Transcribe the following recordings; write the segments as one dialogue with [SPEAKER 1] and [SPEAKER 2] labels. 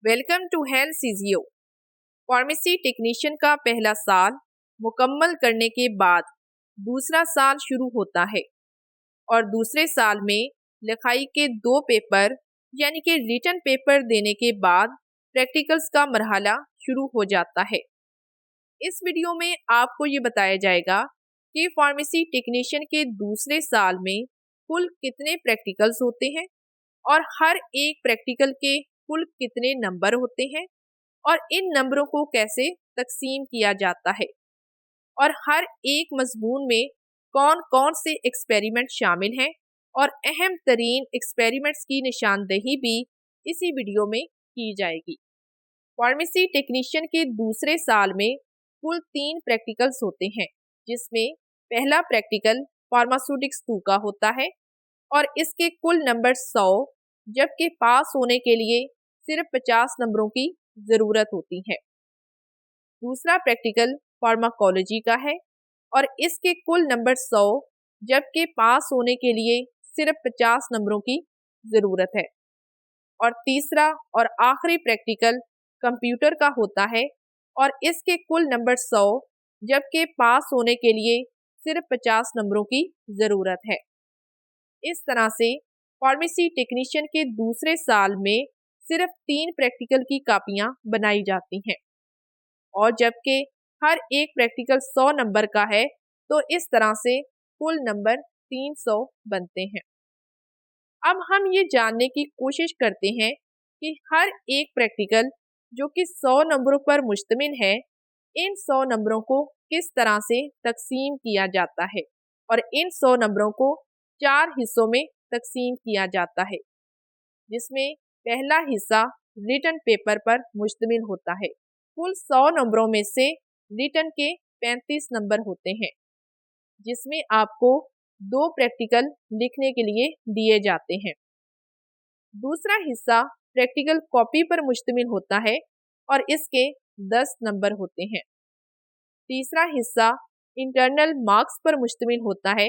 [SPEAKER 1] Welcome to HealthCysio। Pharmacy technician का पहला साल मुकम्मल करने के बाद दूसरा साल शुरू होता है और दूसरे साल में लिखाई के 2 पेपर यानी कि रिटन पेपर देने के बाद प्रैक्टिकल्स का मरहला शुरू हो जाता है। इस वीडियो में आपको ये बताया जाएगा कि फार्मेसी टेक्नीशियन के दूसरे साल में कुल कितने प्रैक्टिकल्स होते हैं और हर एक प्रैक्टिकल के कुल कितने नंबर होते हैं और इन नंबरों को कैसे तकसीम किया जाता है और हर एक मजमून में कौन कौन से एक्सपेरिमेंट शामिल हैं और अहम तरीन एक्सपेरिमेंट्स की निशानदेही भी इसी वीडियो में की जाएगी। फार्मेसी टेक्नीशियन के दूसरे साल में कुल 3 प्रैक्टिकल्स होते हैं, जिसमें पहला प्रैक्टिकल फार्मास्यूटिक्स 2 का होता है और इसके कुल नंबर 100, जबकि पास होने के लिए सिर्फ 50 नंबरों की ज़रूरत होती है। दूसरा प्रैक्टिकल फार्माकोलॉजी का है और इसके कुल नंबर 100, जबकि पास होने के लिए सिर्फ 50 नंबरों की ज़रूरत है। और तीसरा और आखिरी प्रैक्टिकल कंप्यूटर का होता है और इसके कुल नंबर 100, जबकि पास होने के लिए सिर्फ 50 नंबरों की ज़रूरत है। इस तरह से फार्मेसी टेक्नीशियन के दूसरे साल में सिर्फ 3 प्रैक्टिकल की कापियां बनाई जाती हैं और जबकि हर एक प्रैक्टिकल 100 नंबर का है, तो इस तरह से कुल नंबर 300 बनते हैं। अब हम ये जानने की कोशिश करते हैं कि हर एक प्रैक्टिकल जो कि 100 नंबरों पर मुश्तमिल है, इन 100 नंबरों को किस तरह से तकसीम किया जाता है और इन 100 नंबरों को 4 हिस्सों में तकसीम किया जाता है, जिसमें पहला हिस्सा रिटन पेपर पर मुश्तमिल होता है। कुल 100 नंबरों में से रिटन के 35 नंबर होते हैं, जिसमें आपको 2 प्रैक्टिकल लिखने के लिए दिए जाते हैं। दूसरा हिस्सा प्रैक्टिकल कॉपी पर मुश्तमिल होता है और इसके 10 नंबर होते हैं। तीसरा हिस्सा इंटरनल मार्क्स पर मुश्तमिल होता है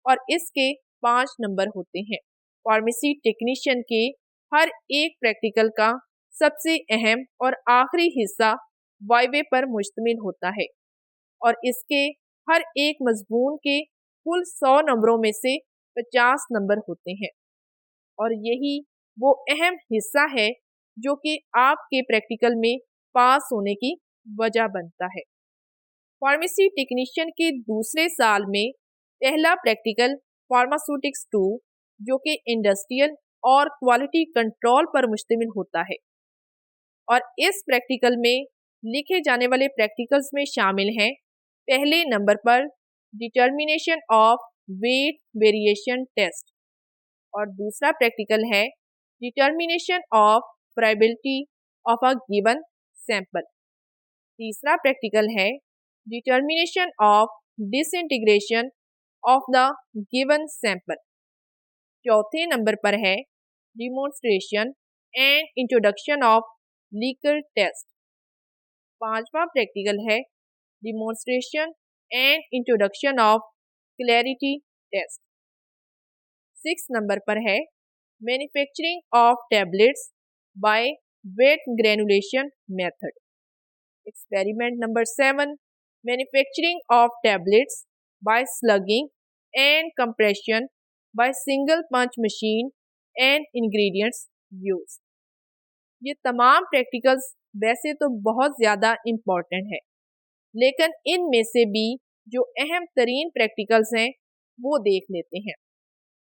[SPEAKER 1] और इसके 5 नंबर होते हैं। फार्मेसी टेक्नीशियन के हर एक प्रैक्टिकल का सबसे अहम और आखिरी हिस्सा वाइवे पर मुश्तमिल होता है और इसके हर एक मजमून के कुल 100 नंबरों में से 50 नंबर होते हैं और यही वो अहम हिस्सा है जो कि आपके प्रैक्टिकल में पास होने की वजह बनता है। फार्मेसी टेक्नीशियन के दूसरे साल में पहला प्रैक्टिकल फार्मास्यूटिक्स 2, जो कि इंडस्ट्रियल और क्वालिटी कंट्रोल पर मुश्तमिल होता है और इस प्रैक्टिकल में लिखे जाने वाले प्रैक्टिकल्स में शामिल हैं पहले नंबर पर determination of weight variation test और दूसरा प्रैक्टिकल है determination of probability of a given sample. तीसरा प्रैक्टिकल है determination of disintegration of the given sample. चौथे नंबर पर है demonstration and introduction of leaker test. पांचवा प्रैक्टिकल है demonstration and introduction of clarity test. 6 number पर है manufacturing of tablets by wet granulation method. Experiment number 7 manufacturing of tablets by slugging and compression bye single punch machine and ingredients use. ये तमाम practicals वैसे तो बहुत ज़्यादा important है, लेकिन इनमें से भी जो अहम तरीन प्रैक्टिकल्स हैं वो देख लेते हैं।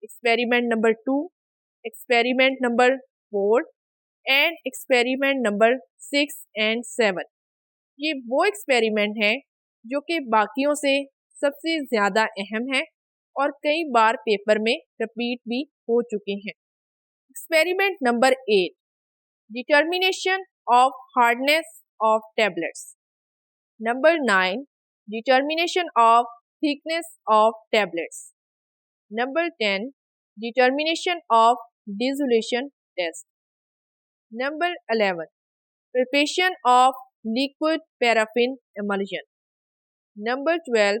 [SPEAKER 1] Experiment number 2, experiment number 4 and experiment number 6 and 7। ये वो एक्सपेरिमेंट हैं जो कि बाकियों से सबसे ज़्यादा अहम है और कई बार पेपर में रिपीट भी हो चुके हैं। Experiment number 8 determination of hardness of tablets. Number 9 determination of thickness of tablets. Number 10 determination of dissolution test. Number 11 preparation of liquid paraffin emulsion. Number 12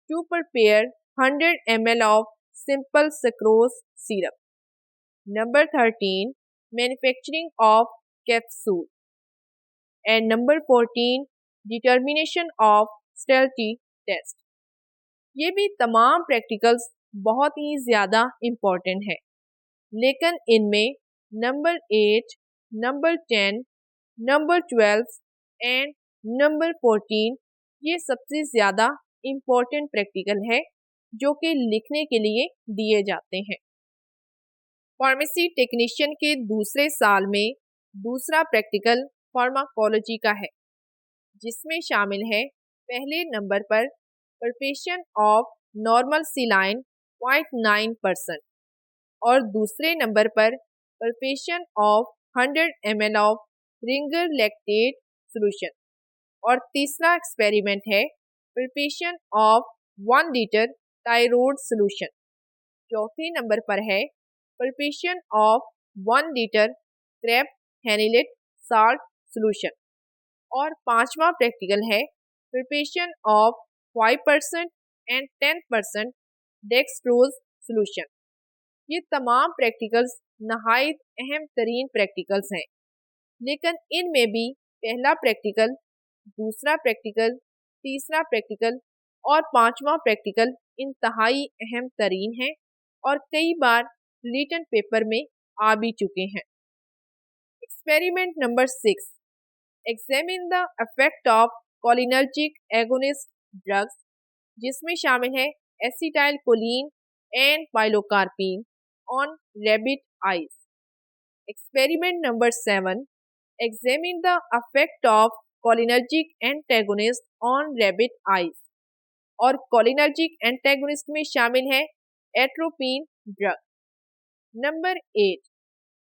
[SPEAKER 1] to prepare 100 ml of simple sucrose syrup. Number 13 manufacturing of capsule. And number 14 determination of stability test. ये भी तमाम practicals बहुत ही ज़्यादा important है, लेकिन इनमें number 8, number 10, number 12 and number 14 ये सबसे ज़्यादा इम्पॉर्टेंट प्रैक्टिकल है जो कि लिखने के लिए दिए जाते हैं। फार्मेसी टेक्नीशियन के दूसरे साल में दूसरा प्रैक्टिकल फार्माकोलॉजी का है, जिसमें शामिल है पहले नंबर पर प्रिपरेशन ऑफ नॉर्मल सिलाइन 0.9% और दूसरे नंबर पर preparation of 100 ml of Ringer lactate solution और तीसरा एक्सपेरिमेंट है preparation of 1 litre Tyrode solution. चौथे नंबर पर है preparation of 1 litre Krebs Henseleit salt solution और पांचवा प्रैक्टिकल है preparation of 5% and 10% dextrose solution. ये तमाम प्रैक्टिकल्स नहायत अहम तरीन प्रैक्टिकल्स हैं, लेकिन इनमें भी पहला प्रैक्टिकल, दूसरा प्रैक्टिकल, तीसरा प्रैक्टिकल और पांचवा प्रैक्टिकल इंतहाई अहम तरीन है और कई बार रिटन पेपर में आ भी चुके हैं। Experiment number 6, examine the effect of cholinergic agonist drugs, जिसमें शामिल है acetylcholine and pilocarpine on rabbit eyes. Experiment number 7, examine the effect of cholinergic antagonist on rabbit eyes और कोलिनर्जिक एंटेगोनिस्ट में शामिल है atropine drug. Number 8,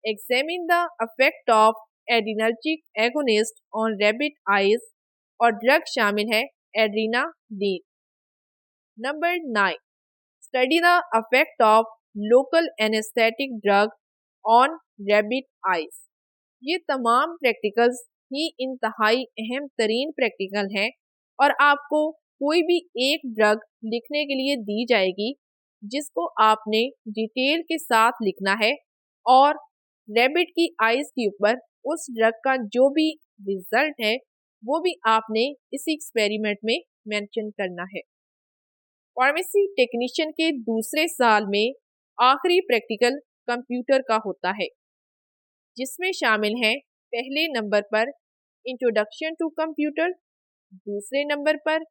[SPEAKER 1] examine the effect of adrenergic agonist on rabbit eyes और drug शामिल है adrenaline. Number 9, study the effect of local anaesthetic drug on rabbit eyes. ये तमाम practicals ही इंतहाई अहम तरीन प्रैक्टिकल हैं और आपको कोई भी एक ड्रग लिखने के लिए दी जाएगी जिसको आपने डिटेल के साथ लिखना है और रैबिट की आइज के ऊपर उस ड्रग का जो भी रिजल्ट है वो भी आपने इसी एक्सपेरिमेंट में मेंशन करना है। फार्मेसी टेक्नीशियन के दूसरे साल में आखिरी प्रैक्टिकल कंप्यूटर का होता है, जिसमें शामिल हैं पहले नंबर पर इंट्रोडक्शन टू कंप्यूटर, दूसरे नंबर पर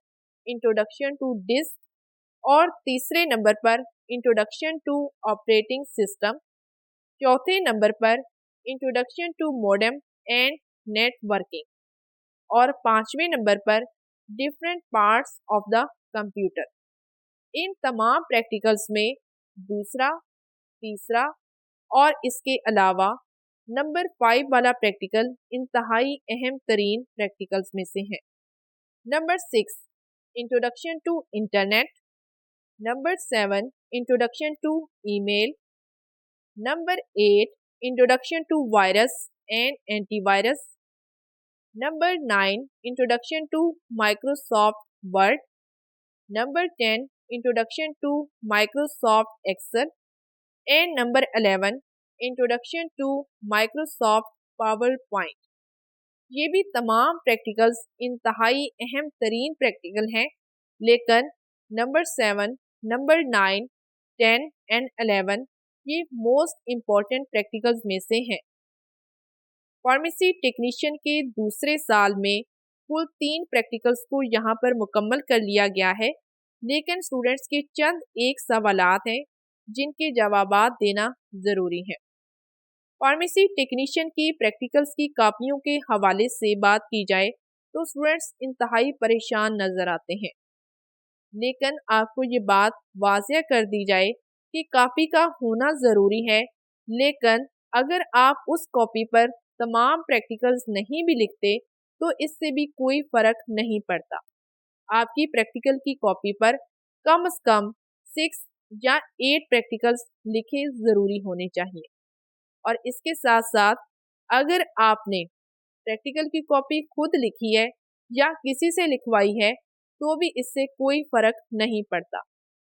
[SPEAKER 1] इंट्रोडक्शन टू डिस्क और तीसरे नंबर पर इंट्रोडक्शन टू ऑपरेटिंग सिस्टम, चौथे नंबर पर introduction to modem and networking और पांचवें नंबर पर different parts of the computer. इन तमाम प्रैक्टिकल्स में दूसरा, तीसरा और इसके अलावा नंबर 5 वाला प्रैक्टिकल इंतहाई अहम तरीन प्रैक्टिकल्स में से है। Number 6, introduction to internet, number 7, introduction to email, number 8, introduction to virus and antivirus, number 9, introduction to Microsoft Word, number 10, introduction to Microsoft Excel and number 11, introduction to Microsoft PowerPoint. ये भी तमाम practicals इंतहाई अहम तरीन practical हैं, लेकिन number 7, number 9, 10 and 11 ये most important practicals में से हैं। फार्मेसी टेक्नीशियन के दूसरे साल में कुल 3 प्रैक्टिकल्स को यहाँ पर मुकम्मल कर लिया गया है, लेकिन स्टूडेंट्स के चंद एक सवालात हैं जिनके जवाबात देना ज़रूरी है। फार्मेसी टेक्नीशियन की प्रैक्टिकल्स की कापियों के हवाले से बात की जाए तो स्टूडेंट्स इंतहाई परेशान नज़र आते हैं, लेकिन आपको ये बात वाज़ेह कर दी जाए कि कापी का होना ज़रूरी है, लेकिन अगर आप उस कॉपी पर तमाम प्रैक्टिकल्स नहीं भी लिखते तो इससे भी कोई फ़र्क नहीं पड़ता। आपकी प्रैक्टिकल की कॉपी पर कम से कम 6 या 8 प्रैक्टिकल्स लिखे ज़रूरी होने चाहिए और इसके साथ साथ अगर आपने प्रैक्टिकल की कॉपी खुद लिखी है या किसी से लिखवाई है तो भी इससे कोई फ़र्क नहीं पड़ता,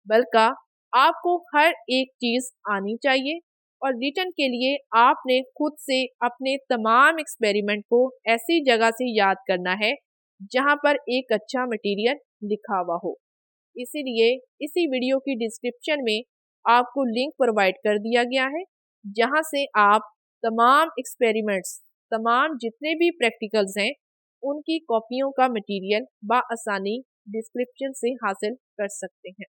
[SPEAKER 1] बल्कि आपको हर एक चीज़ आनी चाहिए और रिटर्न के लिए आपने खुद से अपने तमाम एक्सपेरिमेंट को ऐसी जगह से याद करना है जहां पर एक अच्छा मटेरियल लिखा हुआ हो। इसीलिए इसी वीडियो की डिस्क्रिप्शन में आपको लिंक प्रोवाइड कर दिया गया है जहां से आप तमाम एक्सपेरिमेंट्स, तमाम जितने भी प्रैक्टिकल्स हैं उनकी कॉपियों का मटेरियल बआसानी डिस्क्रिप्शन से हासिल कर सकते हैं।